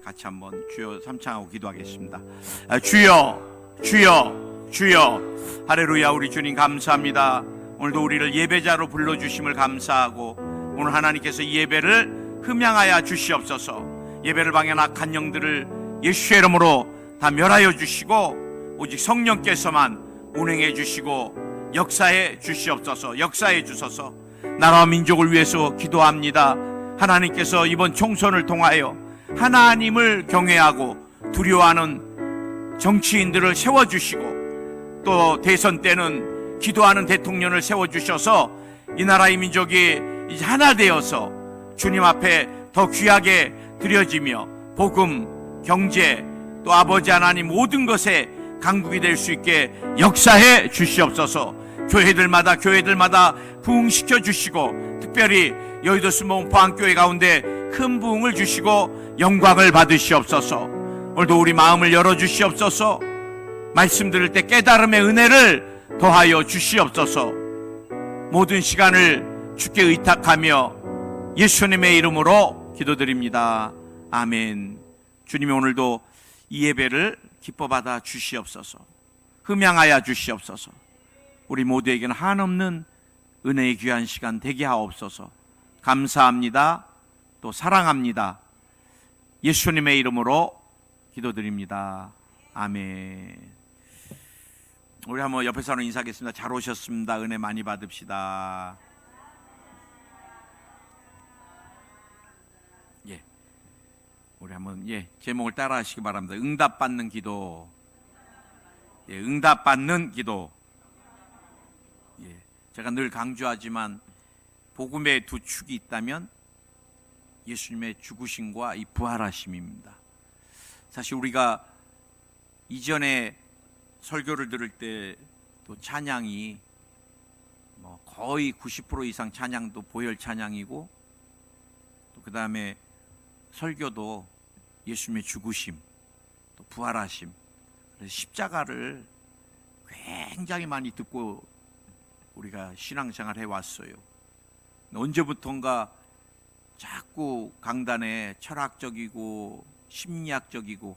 같이 한번 주여 삼창하고 기도하겠습니다. 주여, 주여, 주여. 할렐루야. 우리 주님 감사합니다. 오늘도 우리를 예배자로 불러주심을 감사하고, 오늘 하나님께서 이 예배를 흠양하여 주시옵소서. 예배를 방해한 악한 영들을 예수의 이름으로 다 멸하여 주시고, 오직 성령께서만 운행해 주시고 역사해 주시옵소서. 역사해 주소서. 나라와 민족을 위해서 기도합니다. 하나님께서 이번 총선을 통하여 하나님을 경외하고 두려워하는 정치인들을 세워주시고, 또 대선 때는 기도하는 대통령을 세워주셔서 이 나라의 민족이 이제 하나 되어서 주님 앞에 더 귀하게 드려지며 복음, 경제, 또 아버지 하나님 모든 것에 강국이 될 수 있게 역사해 주시옵소서. 교회들마다 부흥시켜 주시고, 특별히 여의도 스모은 포항교회 가운데 큰 부흥을 주시고 영광을 받으시옵소서. 오늘도 우리 마음을 열어주시옵소서. 말씀 들을 때 깨달음의 은혜를 더하여 주시옵소서. 모든 시간을 주께 의탁하며 예수님의 이름으로 기도드립니다. 아멘. 주님이 오늘도 이 예배를 기뻐 받아 주시옵소서. 흠양하여 주시옵소서. 우리 모두에게는 한없는 은혜의 귀한 시간 되게 하옵소서. 감사합니다. 또 사랑합니다. 예수님의 이름으로 기도드립니다. 아멘. 우리 한번 옆에 사람 인사하겠습니다. 잘 오셨습니다. 은혜 많이 받읍시다. 예, 우리 한번 제목을 따라 하시기 바랍니다. 응답받는 기도. 응답받는 기도. 제가 늘 강조하지만 복음의 두 축이 있다면 예수님의 죽으심과 이 부활하심입니다. 사실 우리가 이전에 설교를 들을 때 또 찬양이 거의 90% 이상 찬양도 보혈 찬양이고, 또 그 다음에 설교도 예수님의 죽으심, 또 부활하심, 그래서 십자가를 굉장히 많이 듣고 우리가 신앙생활 해왔어요. 언제부턴가 자꾸 강단에 철학적이고 심리학적이고,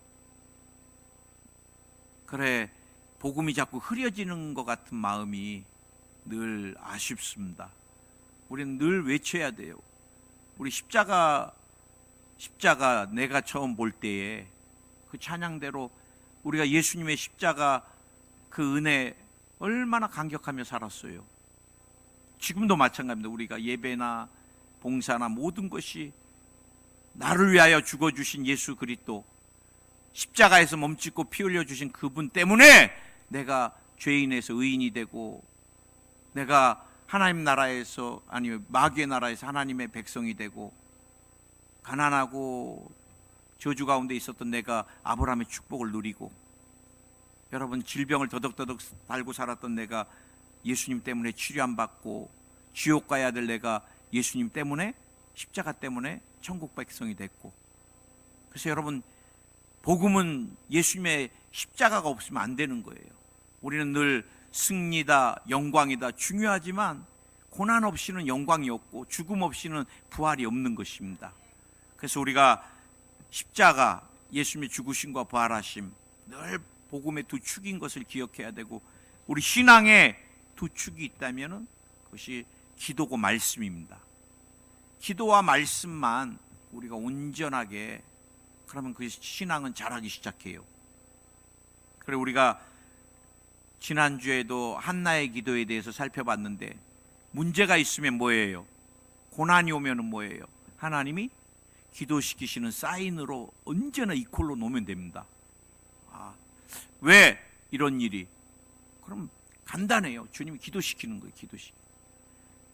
그래 복음이 자꾸 흐려지는 것 같은 마음이 늘 아쉽습니다. 우리는 늘 외쳐야 돼요. 우리 십자가 내가 처음 볼 때에 그 찬양대로 우리가 예수님의 십자가 그 은혜 얼마나 감격하며 살았어요. 지금도 마찬가지입니다. 우리가 예배나 봉사나 모든 것이 나를 위하여 죽어주신 예수 그리스도, 십자가에서 몸짓고 피 흘려주신 그분 때문에 내가 죄인에서 의인이 되고, 내가 하나님 나라에서, 아니 마귀의 나라에서 하나님의 백성이 되고, 가난하고 저주 가운데 있었던 내가 아브라함의 축복을 누리고, 여러분 질병을 더덕더덕 달고 살았던 내가 예수님 때문에 치료 안 받고 지옥 가야 될 내가 예수님 때문에, 십자가 때문에 천국 백성이 됐고. 그래서 여러분, 복음은 예수님의 십자가가 없으면 안 되는 거예요. 우리는 늘 승리다, 영광이다 중요하지만 고난 없이는 영광이 없고 죽음 없이는 부활이 없는 것입니다. 그래서 우리가 십자가, 예수님의 죽으심과 부활하심, 늘 복음의 두 축인 것을 기억해야 되고, 우리 신앙에 두 축이 있다면 그것이 기도고 말씀입니다. 기도와 말씀만 우리가 온전하게, 그러면 그 신앙은 자라기 시작해요. 그리고 우리가 지난주에도 한나의 기도에 대해서 살펴봤는데, 문제가 있으면 뭐예요? 고난이 오면 뭐예요? 하나님이 기도시키시는 사인으로 언제나 이퀄로 놓으면 됩니다. 왜 이런 일이? 그럼 간단해요. 주님이 기도시키는 거예요.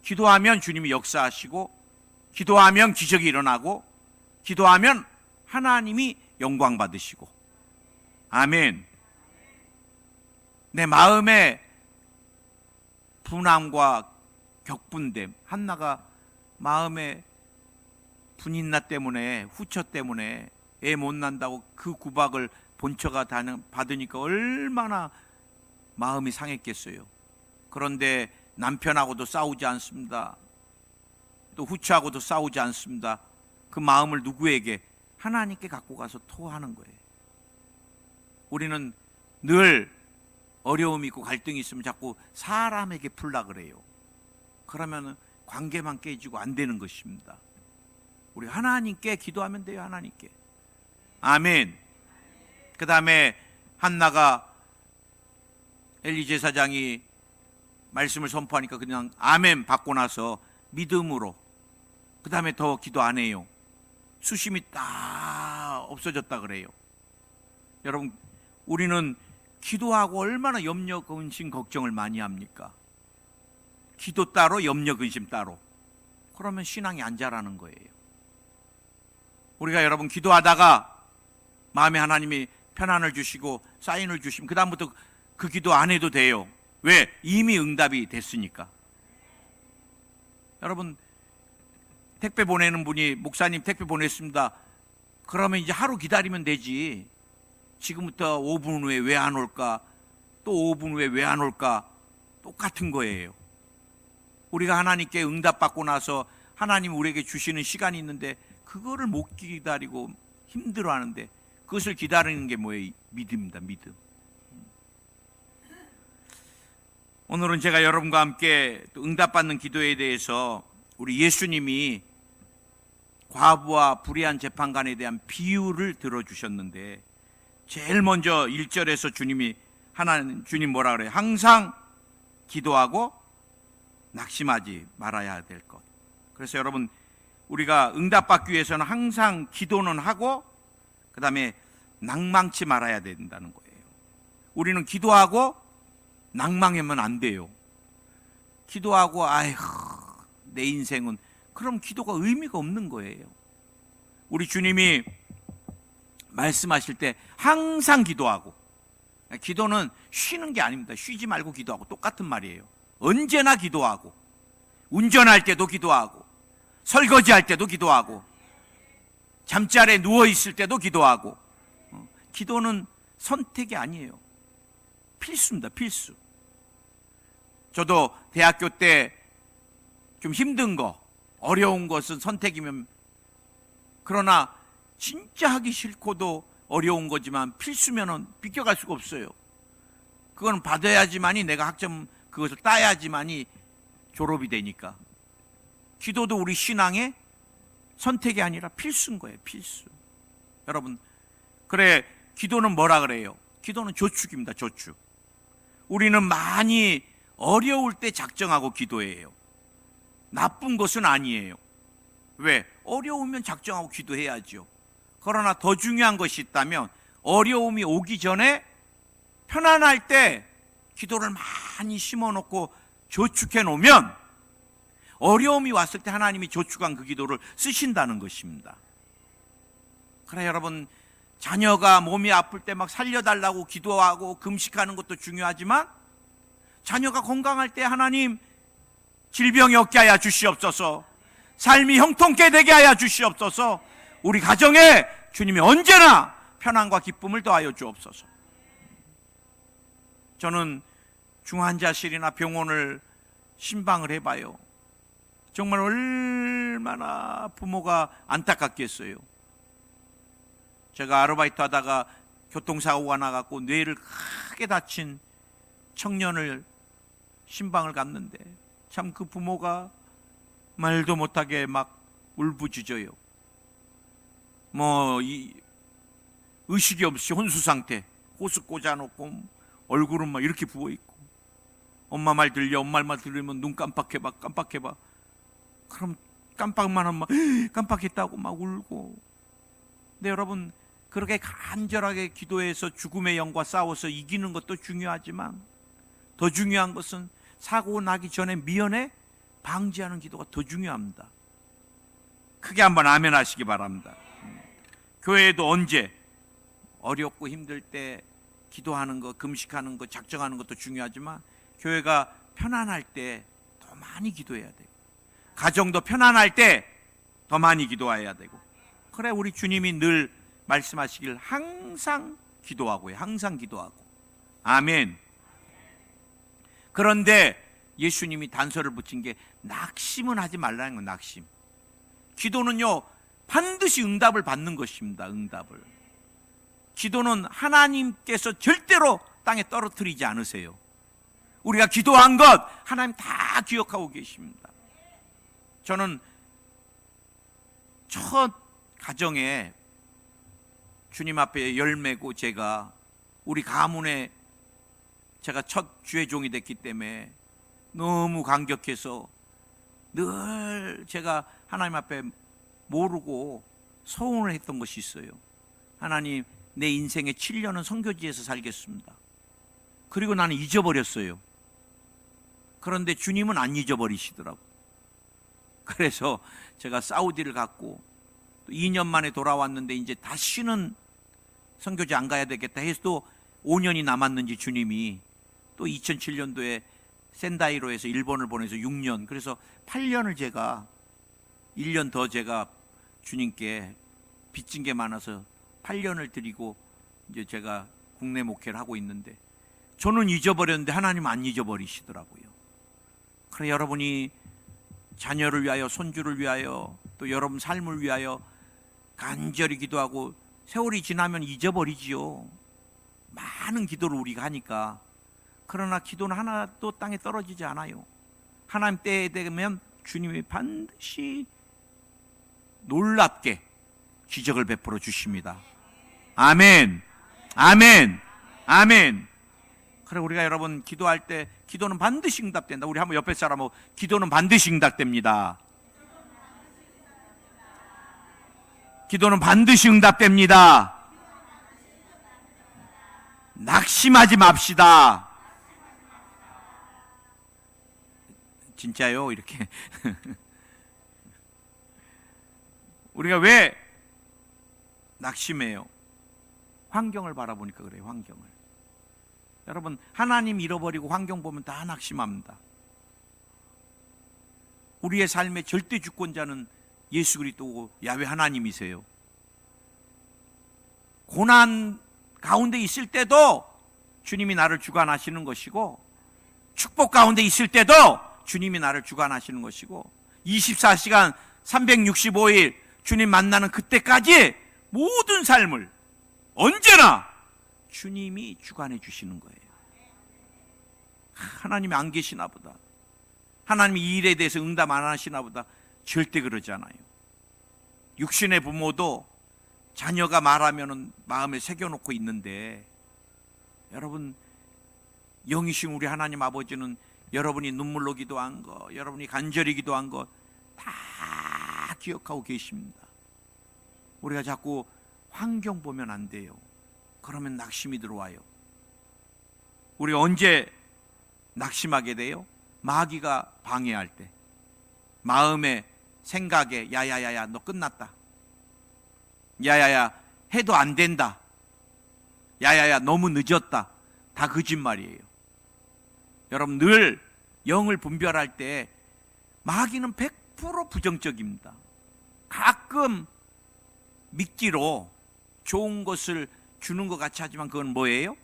기도하면 주님이 역사하시고, 기도하면 기적이 일어나고, 기도하면 하나님이 영광 받으시고. 아멘. 내 마음의 분함과 격분됨, 한나가 마음에 분인나 때문에, 후처 때문에 애 못 난다고 그 구박을 본처가 받으니까 얼마나 마음이 상했겠어요. 그런데 남편하고도 싸우지 않습니다. 또 후처하고도 싸우지 않습니다. 그 마음을 누구에게? 하나님께 갖고 가서 토하는 거예요. 우리는 늘 어려움이 있고 갈등이 있으면 자꾸 사람에게 풀라 그래요. 그러면 관계만 깨지고 안 되는 것입니다. 우리 하나님께 기도하면 돼요. 하나님께. 아멘. 그 다음에 한나가 엘리 제사장이 말씀을 선포하니까 그냥 아멘 받고 나서 믿음으로 그 다음에 더 기도 안 해요. 수심이 딱 없어졌다 그래요. 여러분, 우리는 기도하고 얼마나 염려, 근심, 걱정을 많이 합니까? 기도 따로, 염려, 근심 따로. 그러면 신앙이 안 자라는 거예요. 우리가 여러분 기도하다가 마음에 하나님이 편안을 주시고 사인을 주시면 그 다음부터 그 기도 안 해도 돼요. 왜? 이미 응답이 됐으니까. 여러분, 택배 보내는 분이 목사님 택배 보냈습니다. 그러면 이제 하루 기다리면 되지. 지금부터 5분 후에 왜 안 올까? 또 5분 후에 왜 안 올까? 똑같은 거예요. 우리가 하나님께 응답받고 나서 하나님 우리에게 주시는 시간이 있는데 그거를 못 기다리고 힘들어하는데 그것을 기다리는 게 뭐예요? 믿음입니다. 믿음. 오늘은 제가 여러분과 함께 또 응답받는 기도에 대해서 우리 예수님이 과부와 불의한 재판관에 대한 비유를 들어주셨는데 제일 먼저 1절에서 주님 뭐라 그래요? 항상 기도하고 낙심하지 말아야 될 것. 그래서 여러분, 우리가 응답받기 위해서는 항상 기도는 하고 그 다음에 낭망치 말아야 된다는 거예요. 우리는 기도하고 낭망하면 안 돼요. 기도하고 아이고 내 인생은, 그럼 기도가 의미가 없는 거예요. 우리 주님이 말씀하실 때 항상 기도하고, 기도는 쉬는 게 아닙니다. 쉬지 말고 기도하고 똑같은 말이에요. 언제나 기도하고, 운전할 때도 기도하고, 설거지할 때도 기도하고, 잠자리에 누워있을 때도 기도하고. 기도는 선택이 아니에요. 필수입니다. 필수. 저도 대학교 때 좀 힘든 거, 어려운 것은 선택이면, 그러나 진짜 하기 싫고도 어려운 거지만 필수면은 비껴갈 수가 없어요. 그건 받아야지만이, 내가 학점 그것을 따야지만이 졸업이 되니까. 기도도 우리 신앙의 선택이 아니라 필수인 거예요. 필수. 여러분, 그래, 기도는 뭐라 그래요? 기도는 조축입니다. 조축. 우리는 많이 어려울 때 작정하고 기도해요. 나쁜 것은 아니에요. 왜? 어려우면 작정하고 기도해야죠. 그러나 더 중요한 것이 있다면, 어려움이 오기 전에 편안할 때 기도를 많이 심어놓고 조축해 놓으면 어려움이 왔을 때 하나님이 조축한 그 기도를 쓰신다는 것입니다. 그래, 여러분, 자녀가 몸이 아플 때 막 살려달라고 기도하고 금식하는 것도 중요하지만, 자녀가 건강할 때 하나님 질병이 없게 하여 주시옵소서, 삶이 형통케 되게 하여 주시옵소서, 우리 가정에 주님이 언제나 편안과 기쁨을 더하여 주옵소서. 저는 중환자실이나 병원을 신방을 해봐요. 정말 얼마나 부모가 안타깝겠어요. 제가 아르바이트 하다가 교통사고가 나갖고 뇌를 크게 다친 청년을 신방을 갔는데, 참 그 부모가 말도 못하게 막 울부짖어요. 의식이 없이 혼수 상태, 호스 꽂아놓고 얼굴은 막 이렇게 부어있고, 엄마 말 들려, 엄마 말 들으면 눈 깜빡해봐, 깜빡해봐. 그럼 깜빡만 하면 막 깜빡했다고 막 울고. 근데 여러분, 그렇게 간절하게 기도해서 죽음의 영과 싸워서 이기는 것도 중요하지만, 더 중요한 것은 사고 나기 전에 미연에 방지하는 기도가 더 중요합니다. 크게 한번 아멘 하시기 바랍니다. 교회에도 언제 어렵고 힘들 때 기도하는 것, 금식하는 것, 작정하는 것도 중요하지만, 교회가 편안할 때 더 많이 기도해야 되고, 가정도 편안할 때 더 많이 기도해야 되고. 그래, 우리 주님이 늘 말씀하시길 항상 기도하고요. 항상 기도하고. 아멘. 그런데 예수님이 단서를 붙인 게 낙심은 하지 말라는 건 낙심. 기도는요, 반드시 응답을 받는 것입니다. 응답을. 기도는 하나님께서 절대로 땅에 떨어뜨리지 않으세요. 우리가 기도한 것 하나님 다 기억하고 계십니다. 저는 첫 가정에 주님 앞에 열매고 제가 우리 가문에 제가 첫 주의 종이 됐기 때문에 너무 감격해서 늘 제가 하나님 앞에 모르고 소원을 했던 것이 있어요. 하나님, 내 인생의 7년은 선교지에서 살겠습니다. 그리고 나는 잊어버렸어요. 그런데 주님은 안 잊어버리시더라고. 그래서 제가 사우디를 갔고 또 2년 만에 돌아왔는데 이제 다시는 선교지 안 가야 되겠다 해서 또 5년이 남았는지 주님이 또 2007년도에 센다이로에서 일본을 보내서 6년, 그래서 8년을 제가 1년 더 제가 주님께 빚진 게 많아서 8년을 드리고 이제 제가 국내 목회를 하고 있는데 저는 잊어버렸는데 하나님 안 잊어버리시더라고요. 그래 여러분이 자녀를 위하여, 손주를 위하여, 또 여러분 삶을 위하여 간절히 기도하고 세월이 지나면 잊어버리지요. 많은 기도를 우리가 하니까. 그러나 기도는 하나도 땅에 떨어지지 않아요. 하나님 때에 되면 주님이 반드시 놀랍게 기적을 베풀어 주십니다. 아멘, 아멘, 아멘. 그래 우리가 여러분 기도할 때 기도는 반드시 응답된다. 우리 한번 옆에 사람하고 기도는 반드시 응답됩니다. 기도는 반드시 응답됩니다. 낙심하지 맙시다. 진짜요? 이렇게 우리가 왜 낙심해요? 환경을 바라보니까 그래요. 환경을. 여러분 하나님 잃어버리고 환경 보면 다 낙심합니다. 우리의 삶의 절대 주권자는 예수 그리스도고 야훼 하나님이세요. 고난 가운데 있을 때도 주님이 나를 주관하시는 것이고, 축복 가운데 있을 때도 주님이 나를 주관하시는 것이고, 24시간 365일 주님 만나는 그때까지 모든 삶을 언제나 주님이 주관해 주시는 거예요. 하나님이 안 계시나 보다, 하나님이 이 일에 대해서 응답 안 하시나 보다. 절대 그러지 않아요. 육신의 부모도 자녀가 말하면 마음에 새겨놓고 있는데, 여러분 영이신 우리 하나님 아버지는 여러분이 눈물로 기도한 거, 여러분이 간절히 기도한 거 다 기억하고 계십니다. 우리가 자꾸 환경 보면 안 돼요. 그러면 낙심이 들어와요. 우리가 언제 낙심하게 돼요? 마귀가 방해할 때, 마음에 생각에 야야야야 너 끝났다, 야야야 해도 안 된다, 야야야 너무 늦었다, 다 거짓말이에요. 여러분 늘 영을 분별할 때 마귀는 100% 부정적입니다. 가끔 미끼로 좋은 것을 주는 것 같이 하지만 그건 뭐예요?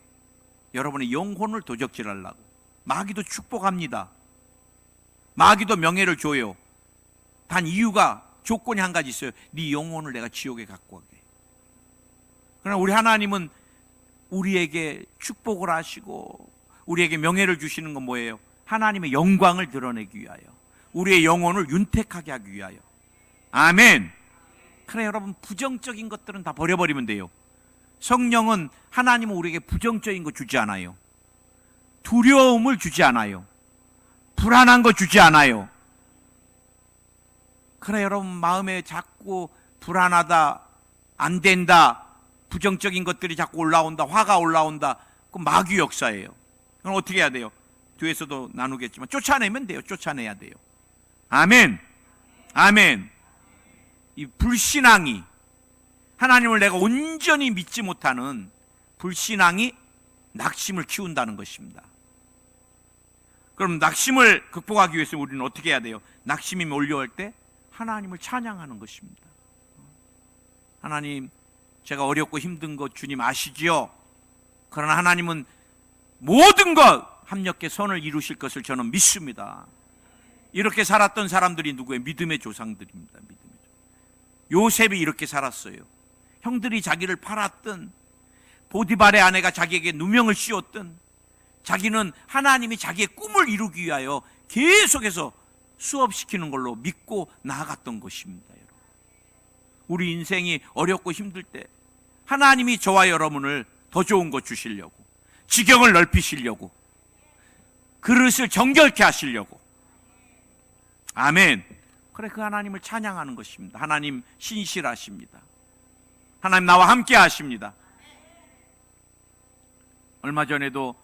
여러분의 영혼을 도적질하려고. 마귀도 축복합니다. 마귀도 명예를 줘요. 단 이유가, 조건이 한 가지 있어요. 네 영혼을 내가 지옥에 갖고 가게. 그러나 우리 하나님은 우리에게 축복을 하시고 우리에게 명예를 주시는 건 뭐예요? 하나님의 영광을 드러내기 위하여, 우리의 영혼을 윤택하게 하기 위하여. 아멘. 그래 여러분 부정적인 것들은 다 버려버리면 돼요. 성령은 하나님은 우리에게 부정적인 거 주지 않아요. 두려움을 주지 않아요. 불안한 거 주지 않아요. 그래 여러분 마음에 자꾸 불안하다, 안 된다, 부정적인 것들이 자꾸 올라온다, 화가 올라온다, 그건 마귀 역사예요. 그럼 어떻게 해야 돼요? 뒤에서도 나누겠지만 쫓아내면 돼요. 쫓아내야 돼요. 아멘, 아멘. 이 불신앙이, 하나님을 내가 온전히 믿지 못하는 불신앙이 낙심을 키운다는 것입니다. 그럼 낙심을 극복하기 위해서 우리는 어떻게 해야 돼요? 낙심이 몰려올 때 하나님을 찬양하는 것입니다. 하나님, 제가 어렵고 힘든 것 주님 아시지요? 그러나 하나님은 모든 것 합력해 선을 이루실 것을 저는 믿습니다. 이렇게 살았던 사람들이 누구예요? 믿음의 조상들입니다. 믿음의 조상. 요셉이 이렇게 살았어요. 형들이 자기를 팔았든 보디발의 아내가 자기에게 누명을 씌웠든 자기는 하나님이 자기의 꿈을 이루기 위하여 계속해서 수업시키는 걸로 믿고 나아갔던 것입니다. 여러분. 우리 인생이 어렵고 힘들 때 하나님이 저와 여러분을 더 좋은 것 주시려고, 지경을 넓히시려고, 그릇을 정결케 하시려고. 아멘. 그래, 그 하나님을 찬양하는 것입니다. 하나님 신실하십니다. 하나님 나와 함께 하십니다. 얼마 전에도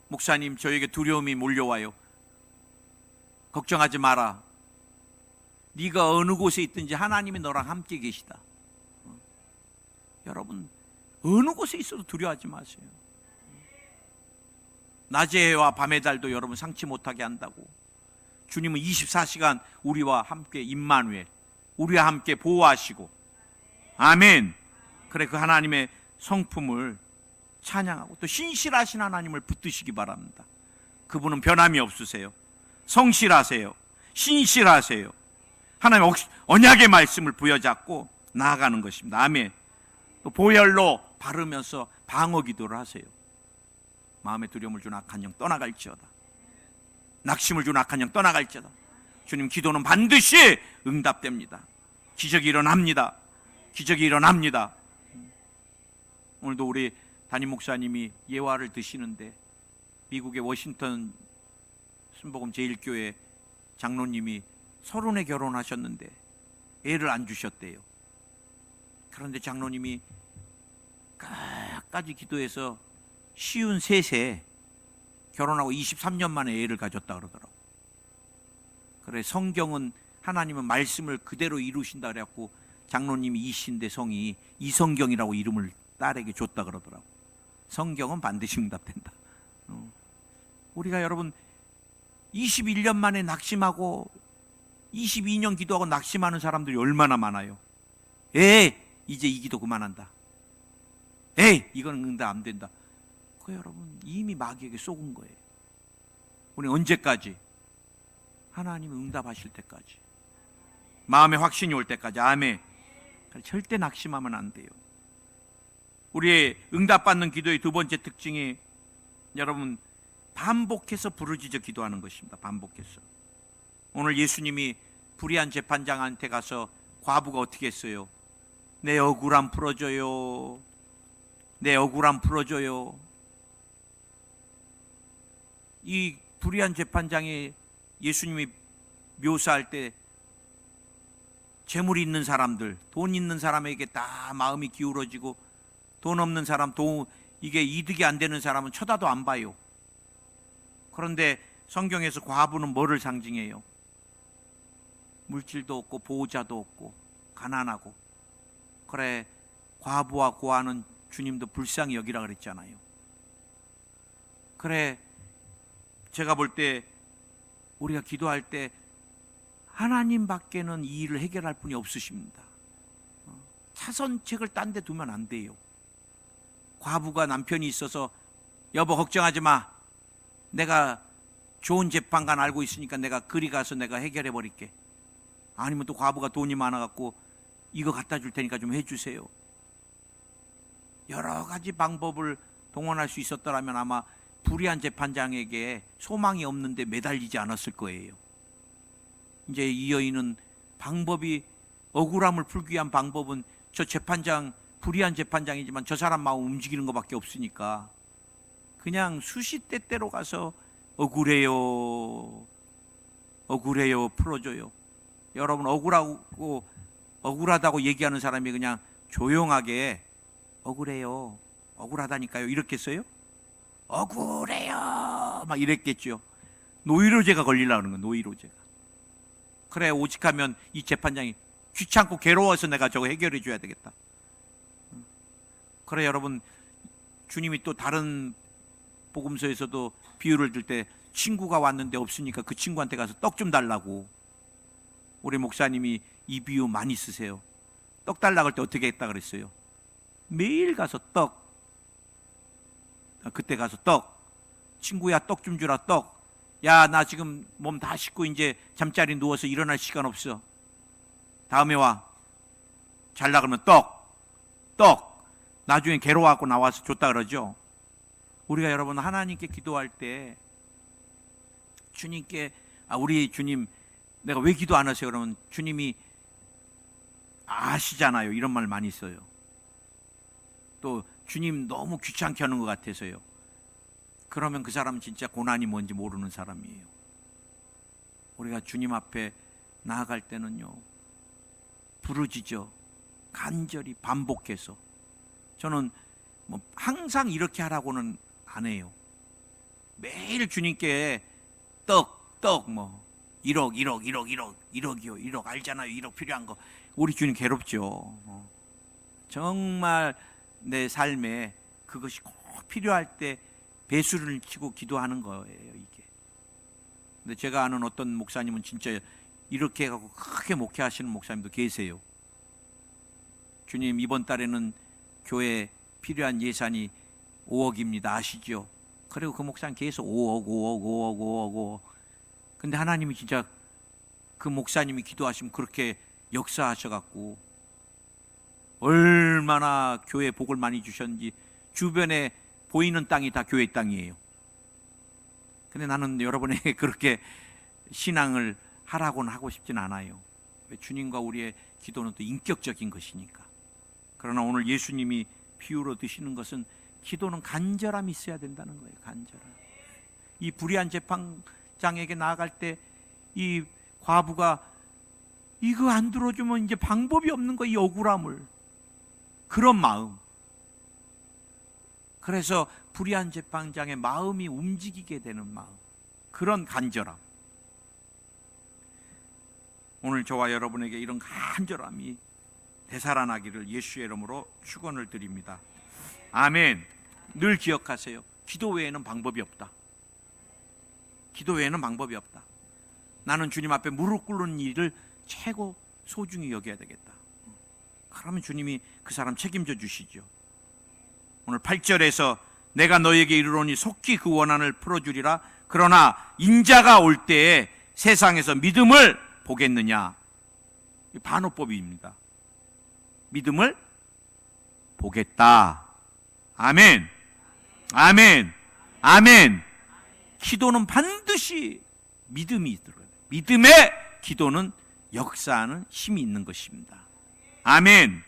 목사님 저에게 두려움이 몰려와요. 걱정하지 마라. 네가 어느 곳에 있든지 하나님이 너랑 함께 계시다. 여러분, 어느 곳에 있어도 두려워하지 마세요. 낮의 해와 밤의 달도 여러분 상치 못하게 한다고. 주님은 24시간 우리와 함께 임마누엘, 우리와 함께 보호하시고. 아멘. 그래, 그 하나님의 성품을 찬양하고 또 신실하신 하나님을 붙드시기 바랍니다. 그분은 변함이 없으세요. 성실하세요. 신실하세요. 하나님 언약의 말씀을 부여잡고 나아가는 것입니다. 아멘. 또 보혈로 바르면서 방어 기도를 하세요. 마음에 두려움을 준 악한 영 떠나갈지어다. 낙심을 준 악한 영 떠나갈지어다. 주님, 기도는 반드시 응답됩니다. 기적이 일어납니다. 기적이 일어납니다. 오늘도 우리 담임 목사님이 예화를 드시는데 미국의 워싱턴 순복음 제1교회 장로님이 30에 결혼하셨는데 애를 안 주셨대요. 그런데 장로님이 끝까지 기도해서 53세 결혼하고 23년 만에 애를 가졌다 그러더라고. 그래, 성경은 하나님은 말씀을 그대로 이루신다 그래갖고 장로님이 이신대 성이 이성경이라고 이름을 딸에게 줬다 그러더라고. 성경은 반드시 응답된다. 우리가 여러분 21년 만에 낙심하고 22년 기도하고 낙심하는 사람들이 얼마나 많아요. 이제 이 기도 그만한다. 이건 응답 안 된다. 그 여러분 이미 마귀에게 쏘은 거예요. 우리 언제까지? 하나님이 응답하실 때까지, 마음에 확신이 올 때까지. 아멘. 절대 낙심하면 안 돼요. 우리의 응답받는 기도의 두 번째 특징이 여러분 반복해서 부르짖어 기도하는 것입니다. 반복해서. 오늘 예수님이 불의한 재판장한테 가서 과부가 어떻게 했어요? 내 억울함 풀어줘요. 내 억울함 풀어줘요. 이 불의한 재판장이 예수님이 묘사할 때 재물이 있는 사람들, 돈 있는 사람에게 다 마음이 기울어지고 돈 없는 사람, 이게 이득이 안 되는 사람은 쳐다도 안 봐요. 그런데 성경에서 과부는 뭐를 상징해요? 물질도 없고 보호자도 없고 가난하고. 그래, 과부와 고아는 주님도 불쌍히 여기라 그랬잖아요. 그래, 제가 볼 때 우리가 기도할 때 하나님 밖에는 이 일을 해결할 분이 없으십니다. 차선책을 딴 데 두면 안 돼요. 과부가 남편이 있어서 여보 걱정하지 마. 내가 좋은 재판관 알고 있으니까 내가 그리 가서 내가 해결해 버릴게. 아니면 또 과부가 돈이 많아갖고 이거 갖다 줄 테니까 좀 해주세요. 여러 가지 방법을 동원할 수 있었더라면 아마 불의한 재판장에게 소망이 없는데 매달리지 않았을 거예요. 이제 이 여인은 방법이, 억울함을 풀기 위한 방법은 저 재판장, 불의한 재판장이지만 저 사람 마음 움직이는 것밖에 없으니까 그냥 수시때때로 가서 억울해요, 억울해요, 풀어줘요. 여러분 억울하다고 얘기하는 사람이 그냥 조용하게 억울해요, 억울하다니까요 이렇게 써요? 억울해요 막 이랬겠죠. 노이로제가 걸리려고 하는 거예요. 노이로제가. 그래, 오직하면 이 재판장이 귀찮고 괴로워서 내가 저거 해결해 줘야 되겠다. 그래, 여러분 주님이 또 다른 복음서에서도 비유를 들 때 친구가 왔는데 없으니까 그 친구한테 가서 떡 좀 달라고. 우리 목사님이 이 비유 많이 쓰세요. 떡 달라고 할 때 어떻게 했다 그랬어요? 매일 가서 떡. 그때 가서 떡. 친구야 떡 좀 주라. 떡. 야, 나 지금 몸 다 씻고 이제 잠자리 누워서 일어날 시간 없어. 다음에 와. 잘 나가면 떡. 나중에 괴로워하고 나와서 줬다 그러죠. 우리가 여러분 하나님께 기도할 때 주님께 우리 주님 내가 왜 기도 안 하세요? 그러면 주님이 아시잖아요. 이런 말 많이 써요. 또 주님 너무 귀찮게 하는 것 같아서요. 그러면 그 사람은 진짜 고난이 뭔지 모르는 사람이에요. 우리가 주님 앞에 나아갈 때는요, 부르짖어 간절히 반복해서, 저는 뭐 항상 이렇게 하라고는 안 해요. 매일 주님께 떡 뭐 1억이요. 알잖아요. 1억 필요한 거. 우리 주님 괴롭죠. 정말 내 삶에 그것이 꼭 필요할 때 배수를 치고 기도하는 거예요, 이게. 근데 제가 아는 어떤 목사님은 진짜 이렇게 해갖고 크게 목회하시는 목사님도 계세요. 주님, 이번 달에는 교회 필요한 예산이 5억입니다. 아시죠? 그리고 그 목사님 계속 5억. 근데 하나님이 진짜 그 목사님이 기도하시면 그렇게 역사하셔갖고 얼마나 교회 복을 많이 주셨는지, 주변에 보이는 땅이 다 교회 땅이에요. 근데 나는 여러분에게 그렇게 신앙을 하라고는 하고 싶진 않아요. 주님과 우리의 기도는 또 인격적인 것이니까. 그러나 오늘 예수님이 비유로 드시는 것은 기도는 간절함이 있어야 된다는 거예요. 간절함. 이 불의한 재판장에게 나아갈 때 이 과부가 이거 안 들어주면 이제 방법이 없는 거, 이 억울함을, 그런 마음. 그래서 불의한 재판장의 마음이 움직이게 되는 마음, 그런 간절함. 오늘 저와 여러분에게 이런 간절함이 되살아나기를 예수의 이름으로 축원을 드립니다. 아멘. 늘 기억하세요. 기도 외에는 방법이 없다. 기도 외에는 방법이 없다. 나는 주님 앞에 무릎 꿇는 일을 최고 소중히 여겨야 되겠다. 그러면 주님이 그 사람 책임져 주시죠. 오늘 8절에서 내가 너에게 이르노니 속히 그 원한을 풀어주리라. 그러나 인자가 올 때에 세상에서 믿음을 보겠느냐. 반어법입니다. 믿음을 보겠다. 아멘. 아멘. 아멘. 기도는 반드시 믿음이 들어요. 믿음의 기도는 역사하는 힘이 있는 것입니다. 아멘.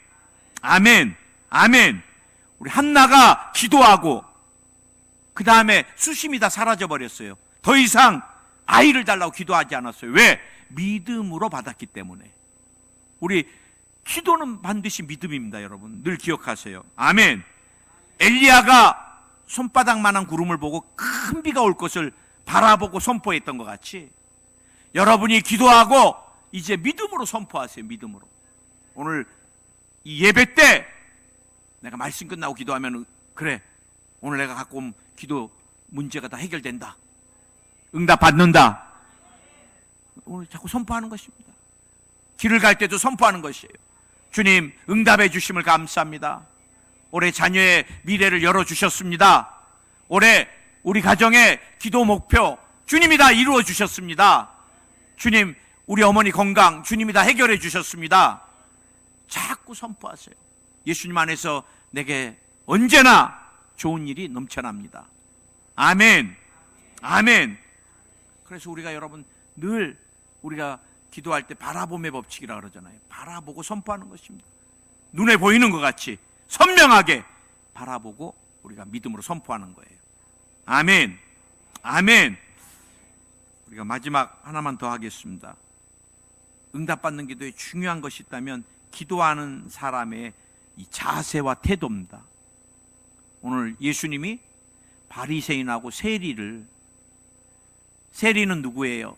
아멘. 아멘. 우리 한나가 기도하고 그 다음에 수심이 다 사라져 버렸어요. 더 이상 아이를 달라고 기도하지 않았어요. 왜? 믿음으로 받았기 때문에. 우리 기도는 반드시 믿음입니다. 여러분 늘 기억하세요. 아멘. 엘리야가 손바닥만한 구름을 보고 큰 비가 올 것을 바라보고 선포했던 것 같이, 여러분이 기도하고 이제 믿음으로 선포하세요. 믿음으로. 오늘 이 예배 때 내가 말씀 끝나고 기도하면, 그래, 오늘 내가 갖고 온 기도 문제가 다 해결된다, 응답 받는다. 오늘 자꾸 선포하는 것입니다. 길을 갈 때도 선포하는 것이에요. 주님, 응답해 주심을 감사합니다. 올해 자녀의 미래를 열어주셨습니다. 올해 우리 가정의 기도 목표 주님이 다 이루어 주셨습니다. 주님, 우리 어머니 건강 주님이 다 해결해 주셨습니다. 자꾸 선포하세요. 예수님 안에서 내게 언제나 좋은 일이 넘쳐납니다. 아멘. 아멘. 그래서 우리가 여러분 늘 우리가 기도할 때 바라봄의 법칙이라 그러잖아요. 바라보고 선포하는 것입니다. 눈에 보이는 것 같이 선명하게 바라보고 우리가 믿음으로 선포하는 거예요. 아멘. 아멘. 우리가 마지막 하나만 더 하겠습니다. 응답받는 기도에 중요한 것이 있다면 기도하는 사람의 이 자세와 태도입니다. 오늘 예수님이 바리새인하고 세리는 누구예요?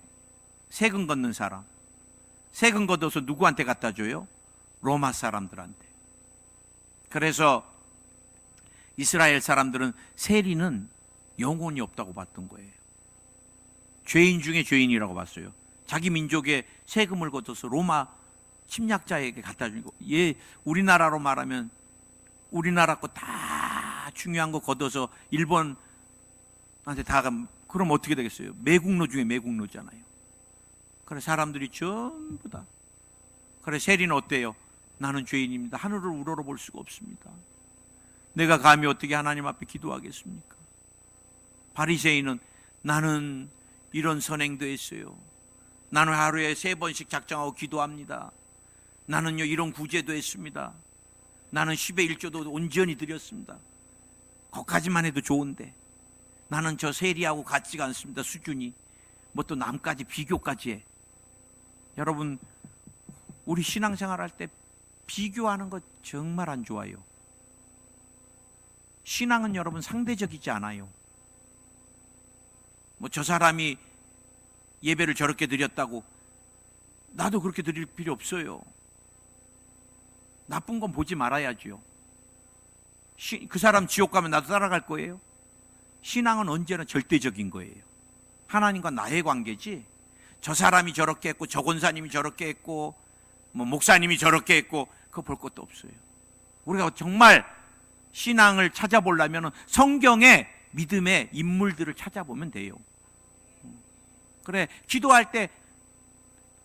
세금 걷는 사람. 세금 걷어서 누구한테 갖다 줘요? 로마 사람들한테. 그래서 이스라엘 사람들은 세리는 영혼이 없다고 봤던 거예요. 죄인 중에 죄인이라고 봤어요. 자기 민족의 세금을 걷어서 로마 침략자에게 갖다 주고, 우리나라로 말하면 우리나라 거 다 중요한 거 걷어서 일본한테 다 가면 그럼 어떻게 되겠어요? 매국노 중에 매국노잖아요. 그래 사람들이 전부 다. 그래 세리는 어때요? 나는 죄인입니다. 하늘을 우러러볼 수가 없습니다. 내가 감히 어떻게 하나님 앞에 기도하겠습니까? 바리새인은 나는 이런 선행도 했어요. 나는 하루에 3번씩 작정하고 기도합니다. 나는요 이런 구제도 했습니다. 나는 10의 1조도 온전히 드렸습니다. 거기까지만 해도 좋은데 나는 저 세리하고 같지가 않습니다. 수준이 뭐 또 남까지 비교까지 해. 여러분, 우리 신앙생활 할 때 비교하는 거 정말 안 좋아요. 신앙은 여러분 상대적이지 않아요. 뭐 저 사람이 예배를 저렇게 드렸다고 나도 그렇게 드릴 필요 없어요. 나쁜 건 보지 말아야죠. 그 사람 지옥 가면 나도 따라갈 거예요? 신앙은 언제나 절대적인 거예요. 하나님과 나의 관계지, 저 사람이 저렇게 했고 저 권사님이 저렇게 했고 뭐 목사님이 저렇게 했고 그거 볼 것도 없어요. 우리가 정말 신앙을 찾아보려면 성경의 믿음의 인물들을 찾아보면 돼요. 그래, 기도할 때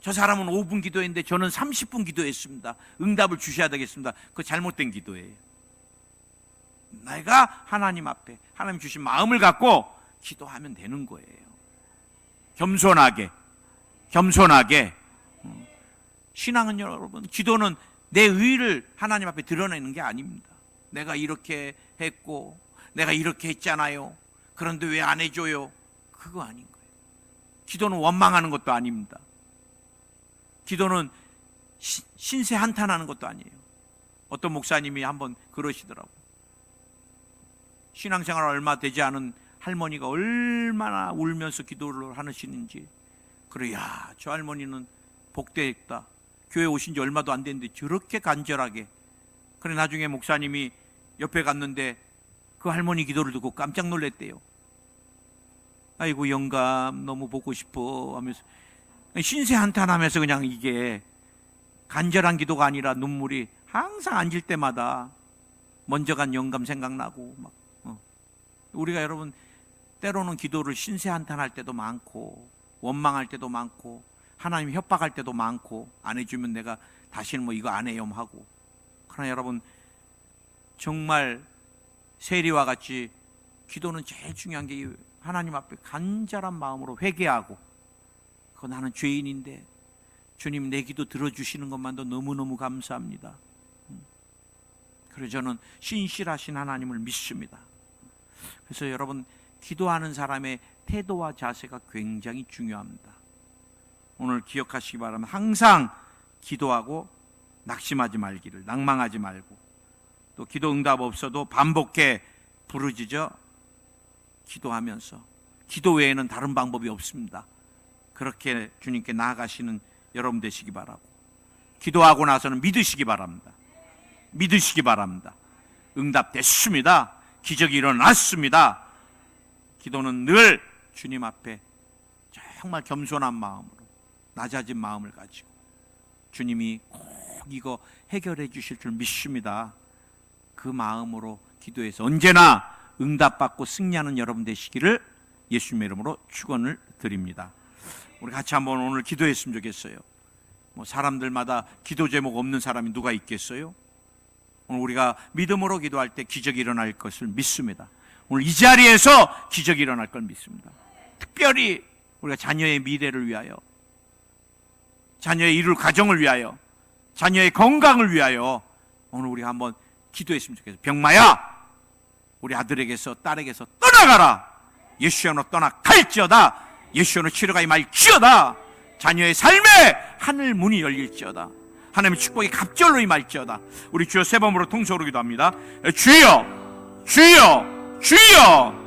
저 사람은 5분 기도했는데 저는 30분 기도했습니다. 응답을 주셔야 되겠습니다. 그거 잘못된 기도예요. 내가 하나님 앞에 하나님 주신 마음을 갖고 기도하면 되는 거예요. 겸손하게. 신앙은 여러분, 기도는 내 의를 하나님 앞에 드러내는 게 아닙니다. 내가 이렇게 했고 내가 이렇게 했잖아요. 그런데 왜 안 해줘요? 그거 아닌 거예요. 기도는 원망하는 것도 아닙니다. 기도는 신세 한탄하는 것도 아니에요. 어떤 목사님이 한번 그러시더라고요. 신앙생활 얼마 되지 않은 할머니가 얼마나 울면서 기도를 하시는지. 그래, 야, 저 할머니는 복되었다. 교회 오신 지 얼마도 안 됐는데 저렇게 간절하게. 그래, 나중에 목사님이 옆에 갔는데 그 할머니 기도를 듣고 깜짝 놀랐대요. 아이고 영감 너무 보고 싶어 하면서 신세 한탄하면서 그냥 이게 간절한 기도가 아니라 눈물이 항상 앉을 때마다 먼저 간 영감 생각나고 막. 우리가 여러분 때로는 기도를 신세 한탄할 때도 많고 원망할 때도 많고 하나님 협박할 때도 많고 안 해주면 내가 다시는 뭐 이거 안 해요 하고. 그러나 여러분 정말 세리와 같이 기도는 제일 중요한 게 하나님 앞에 간절한 마음으로 회개하고, 그거 나는 죄인인데 주님 내 기도 들어주시는 것만도 너무너무 감사합니다. 그래서 저는 신실하신 하나님을 믿습니다. 그래서 여러분 기도하는 사람의 태도와 자세가 굉장히 중요합니다. 오늘 기억하시기 바랍니다. 항상 기도하고 낙심하지 말기를, 낭망하지 말고, 또 기도 응답 없어도 반복해 부르짖어 기도하면서, 기도 외에는 다른 방법이 없습니다. 그렇게 주님께 나아가시는 여러분 되시기 바라고, 기도하고 나서는 믿으시기 바랍니다. 믿으시기 바랍니다. 응답 됐습니다. 기적이 일어났습니다. 기도는 늘 주님 앞에 정말 겸손한 마음으로, 낮아진 마음을 가지고 주님이 꼭 이거 해결해 주실 줄 믿습니다. 그 마음으로 기도해서 언제나 응답받고 승리하는 여러분 되시기를 예수님의 이름으로 축원을 드립니다. 우리 같이 한번 오늘 기도했으면 좋겠어요. 뭐 사람들마다 기도 제목 없는 사람이 누가 있겠어요? 오늘 우리가 믿음으로 기도할 때 기적이 일어날 것을 믿습니다. 오늘 이 자리에서 기적이 일어날 걸 믿습니다. 특별히 우리가 자녀의 미래를 위하여, 자녀의 이룰 가정을 위하여, 자녀의 건강을 위하여 오늘 우리가 한번 기도했으면 좋겠어요. 병마야, 우리 아들에게서 딸에게서 떠나가라. 예수여로 떠나갈지어다. 예수여로 치료가 임할지어다. 자녀의 삶에 하늘 문이 열릴지어다. 하나님의 축복이 갑절로 임할지어다. 우리 주여 세 번으로 통성으로 기도합니다. 주여, 주여, 주여.